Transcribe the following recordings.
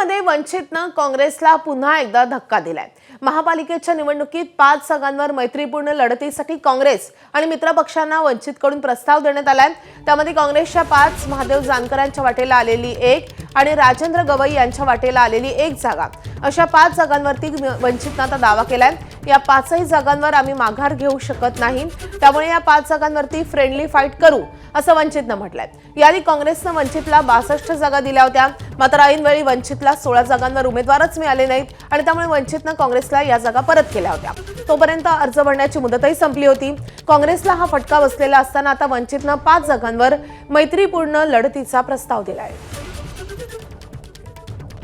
पुण्यामध्ये वंचितनं काँग्रेसला पुन्हा एकदा धक्का दिलाय। महापालिकेच्या निवडणुकीत 5 जागांवर मैत्रीपूर्ण लढतीसाठी काँग्रेस आणि मित्रपक्षांना वंचितकडून प्रस्ताव देण्यात आलाय। त्यामध्ये काँग्रेसच्या 5, महादेव जानकरांच्या वाटेला आलेली 1 आणि राजेंद्र गवई यांच्या वाटेला आलेली 1 जागा, अशा 5 जागांवरती वंचितनं आता दावा केलाय। या 5ही जागांवर आम्ही माघार घेऊ शकत नाही, त्यामुळे या 5 जागांवरती फ्रेंडली फाईट करू, असं वंचितनं म्हटलंय। याआधी काँग्रेसनं वंचितला 62 जागा दिल्या होत्या, मात्र ऐनवेळी वंचितला 16 जागांवर उमेदवारच मिळाले नाहीत आणि त्यामुळे वंचितनं काँग्रेसला या जागा परत केल्या होत्या। तोपर्यंत अर्ज भरण्याची मुदतही संपली होती। काँग्रेसला हा फटका बसलेला असताना आता वंचितनं 5 जागांवर मैत्रीपूर्ण लढतीचा प्रस्ताव दिलाय।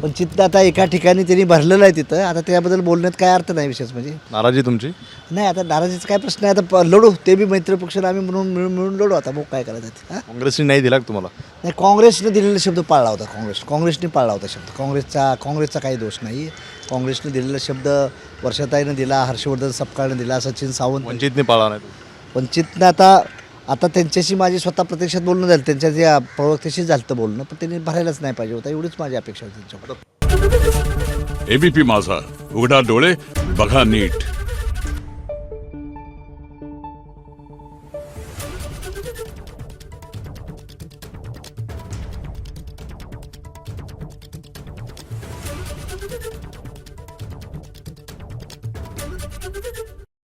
पण चित्त आता एका ठिकाणी त्यांनी भरलेलं आहे तिथं, आता त्याबद्दल बोलण्यात काय अर्थ नाही। विशेष म्हणजे नाराजी तुमची नाही, आता नाराजीचा काय प्रश्न आहे, आता लढू, ते बी मैत्रीपक्षाला आम्ही मिळून लढू। आता मग काय करायचं ते, हां? काँग्रेसने नाही दिला का तुम्हाला? नाही, काँग्रेसने दिलेला शब्द पाळला होता। काँग्रेसने पाळला होता शब्द। काँग्रेसचा काही दोष नाही। काँग्रेसने दिलेला शब्द वर्षाताईनं दिला, हर्षवर्धन सपकाळनं दिला, सचिन सावंत, वंचितने पाळला नाही। वंचितनं आता त्यांच्याशी माझी स्वतः प्रत्यक्षात बोलणं झालं, त्यांच्या जे प्रवक्त्याशी झालं बोलणं, पण त्यांनी भरायलाच नाही पाहिजे होता, एवढीच माझी अपेक्षा होती त्यांच्याकडे। एबीपी माझा, उघडा डोळे बघा नीट।